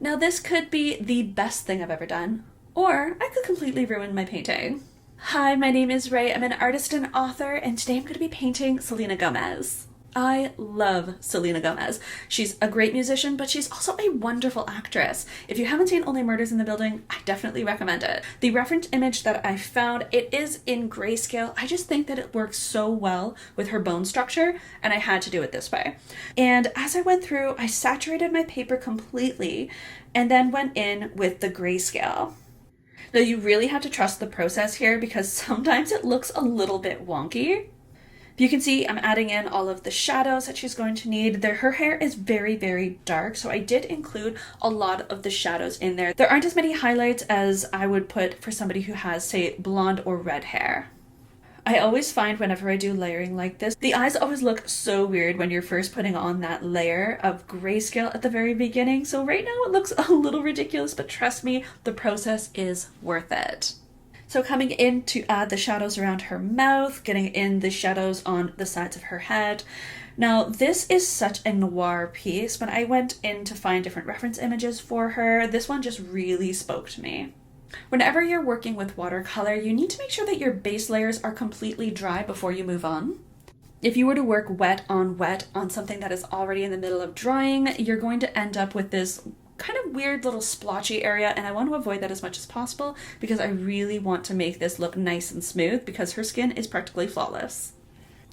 Now this could be the best thing I've ever done, or I could completely ruin my painting. Hi, my name is Rae. I'm an artist and author, and today I'm going to be painting Selena Gomez. I love Selena Gomez. She's a great musician, but she's also a wonderful actress. If you haven't seen Only Murders in the Building, I definitely recommend it. The reference image that I found, it is in grayscale. I just think that it works so well with her bone structure, and I had to do it this way. And as I went through, I saturated my paper completely and then went in with the grayscale. Now you really have to trust the process here because sometimes it looks a little bit wonky. You can see I'm adding in all of the shadows that she's going to need. Her hair is very, very dark, so I did include a lot of the shadows in there. There aren't as many highlights as I would put for somebody who has, say, blonde or red hair. I always find whenever I do layering like this, the eyes always look so weird when you're first putting on that layer of grayscale at the very beginning. So right now it looks a little ridiculous, but trust me, the process is worth it. So coming in to add the shadows around her mouth, getting in the shadows on the sides of her head. Now, this is such a noir piece. When I went in to find different reference images for her, this one just really spoke to me. Whenever you're working with watercolor, you need to make sure that your base layers are completely dry before you move on. If you were to work wet on something that is already in the middle of drying, you're going to end up with this kind of weird little splotchy area, and I want to avoid that as much as possible because I really want to make this look nice and smooth because her skin is practically flawless.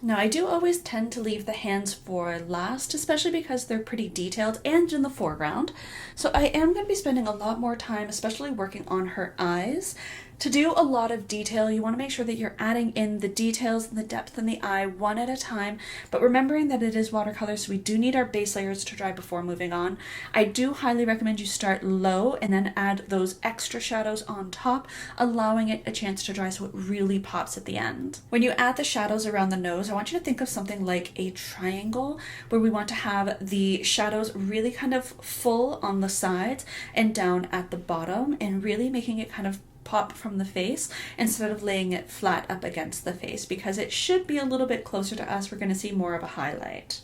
Now I do always tend to leave the hands for last, especially because they're pretty detailed and in the foreground. So I am going to be spending a lot more time, especially working on her eyes. To do a lot of detail, you want to make sure that you're adding in the details and the depth in the eye one at a time, but remembering that it is watercolor, so we do need our base layers to dry before moving on. I do highly recommend you start low and then add those extra shadows on top, allowing it a chance to dry so it really pops at the end. When you add the shadows around the nose, I want you to think of something like a triangle where we want to have the shadows really kind of full on the sides and down at the bottom, and really making it kind of pop from the face instead of laying it flat up against the face, because it should be a little bit closer to us. We're going to see more of a highlight.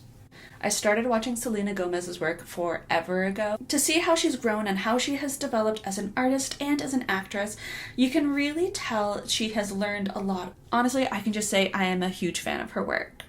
I started watching Selena Gomez's work forever ago. To see how she's grown and how she has developed as an artist and as an actress, you can really tell she has learned a lot. Honestly, I can just say I am a huge fan of her work.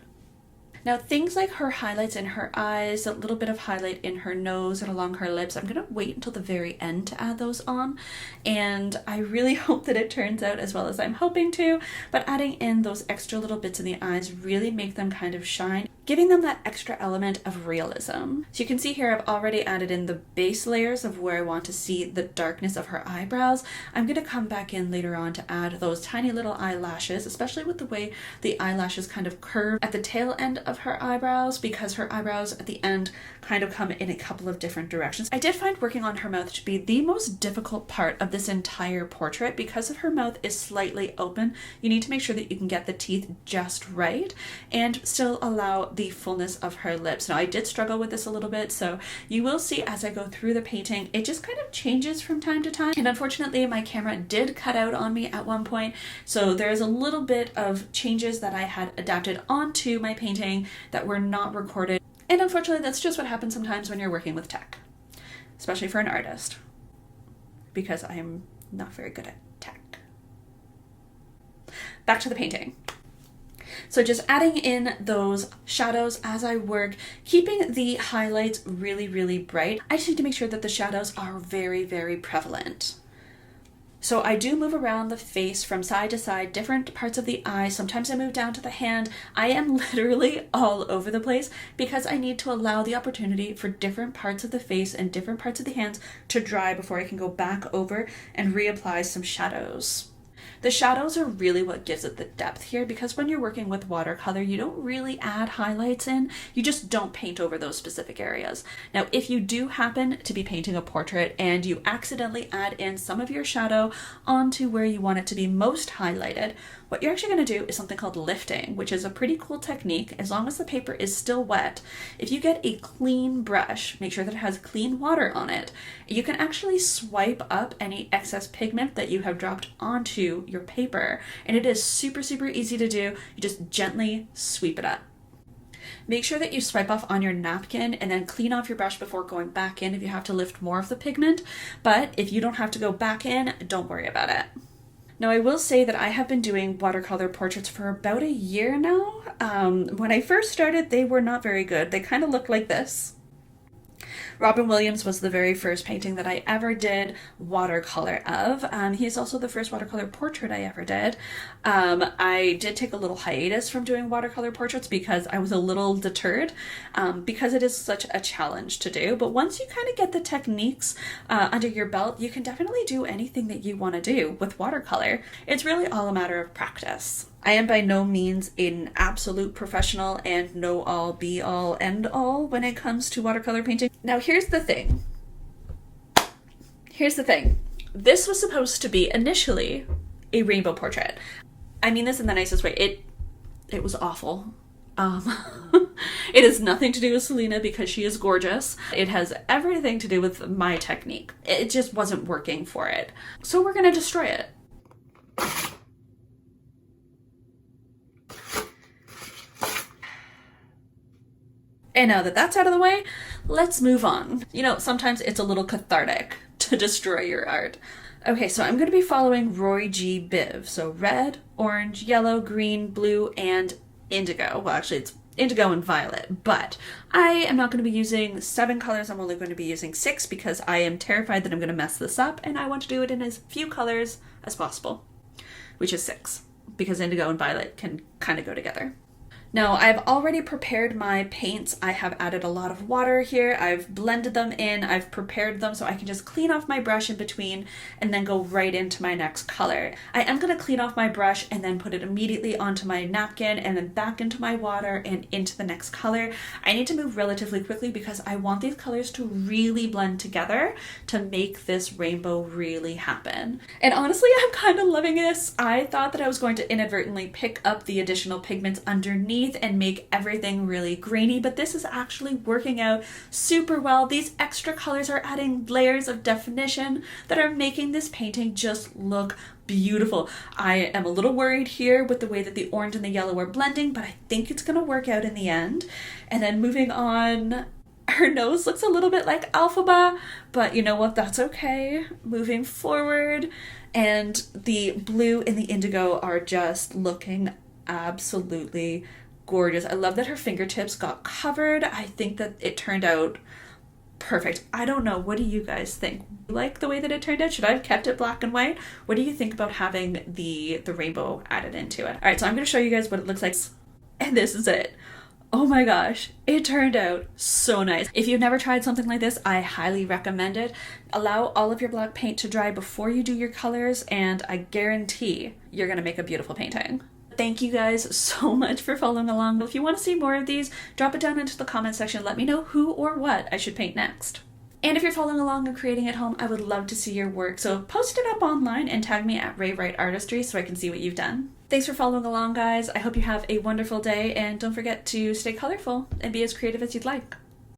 Now, things like her highlights in her eyes, a little bit of highlight in her nose and along her lips, I'm going to wait until the very end to add those on. And I really hope that it turns out as well as I'm hoping to, but adding in those extra little bits in the eyes really make them kind of shine, giving them that extra element of realism. So you can see here I've already added in the base layers of where I want to see the darkness of her eyebrows. I'm going to come back in later on to add those tiny little eyelashes, especially with the way the eyelashes kind of curve at the tail end of her eyebrows, because her eyebrows at the end kind of come in a couple of different directions. I did find working on her mouth to be the most difficult part of this entire portrait because of her mouth is slightly open. You need to make sure that you can get the teeth just right and still allow the fullness of her lips. Now I did struggle with this a little bit, so you will see as I go through the painting, it just kind of changes from time to time. And unfortunately my camera did cut out on me at one point, so there is a little bit of changes that I had adapted onto my painting that were not recorded. And unfortunately that's just what happens sometimes when you're working with tech, especially for an artist, because I am not very good at tech. Back to the painting. So just adding in those shadows as I work, keeping the highlights really, really bright. I just need to make sure that the shadows are very, very prevalent. So I do move around the face from side to side, different parts of the eye. Sometimes I move down to the hand. I am literally all over the place because I need to allow the opportunity for different parts of the face and different parts of the hands to dry before I can go back over and reapply some shadows. The shadows are really what gives it the depth here, because when you're working with watercolor, you don't really add highlights in, you just don't paint over those specific areas. Now, if you do happen to be painting a portrait and you accidentally add in some of your shadow onto where you want it to be most highlighted, what you're actually going to do is something called lifting, which is a pretty cool technique. As long as the paper is still wet, if you get a clean brush, make sure that it has clean water on it, you can actually swipe up any excess pigment that you have dropped onto your paper. And it is super, super easy to do. You just gently sweep it up. Make sure that you swipe off on your napkin and then clean off your brush before going back in if you have to lift more of the pigment. But if you don't have to go back in, don't worry about it. Now, I will say that I have been doing watercolor portraits for about a year now. When I first started, they were not very good. They kind of looked like this. Robin Williams was the very first painting that I ever did watercolor of. He's also the first watercolor portrait I ever did. I did take a little hiatus from doing watercolor portraits because I was a little deterred, because it is such a challenge to do. But once you kind of get the techniques under your belt, you can definitely do anything that you want to do with watercolor. It's really all a matter of practice. I am by no means an absolute professional and know all, be all, end all when it comes to watercolor painting. Now, here's the thing. This was supposed to be initially a rainbow portrait. I mean this in the nicest way. It was awful. It has nothing to do with Selena because she is gorgeous. It has everything to do with my technique. It just wasn't working for it. So we're gonna destroy it. And now that that's out of the way, let's move on. You know, sometimes it's a little cathartic to destroy your art. Okay, so I'm going to be following Roy G. Biv. So red, orange, yellow, green, blue, and indigo. Well, actually, it's indigo and violet. But I am not going to be using 7 colors. I'm only going to be using 6 because I am terrified that I'm going to mess this up. And I want to do it in as few colors as possible, which is 6. Because indigo and violet can kind of go together. Now, I've already prepared my paints. I have added a lot of water here. I've blended them in. I've prepared them so I can just clean off my brush in between and then go right into my next color. I am going to clean off my brush and then put it immediately onto my napkin and then back into my water and into the next color. I need to move relatively quickly because I want these colors to really blend together to make this rainbow really happen. And honestly, I'm kind of loving this. I thought that I was going to inadvertently pick up the additional pigments underneath and make everything really grainy, but this is actually working out super well. These extra colors are adding layers of definition that are making this painting just look beautiful. I am a little worried here with the way that the orange and the yellow are blending, but I think it's going to work out in the end. And then moving on, her nose looks a little bit like Alphaba, but you know what, that's okay. Moving forward, and the blue and the indigo are just looking absolutely gorgeous. I love that her fingertips got covered. I think that it turned out perfect. I don't know. What do you guys think? Like the way that it turned out? Should I have kept it black and white? What do you think about having the rainbow added into it? All right, so I'm going to show you guys what it looks like. And this is it. Oh my gosh, it turned out so nice. If you've never tried something like this, I highly recommend it. Allow all of your black paint to dry before you do your colors, and I guarantee you're going to make a beautiful painting. Thank you guys so much for following along. If you want to see more of these, drop it down into the comment section. Let me know who or what I should paint next. And if you're following along and creating at home, I would love to see your work. So post it up online and tag me at Rae Wright Artistry so I can see what you've done. Thanks for following along, guys. I hope you have a wonderful day, and don't forget to stay colorful and be as creative as you'd like.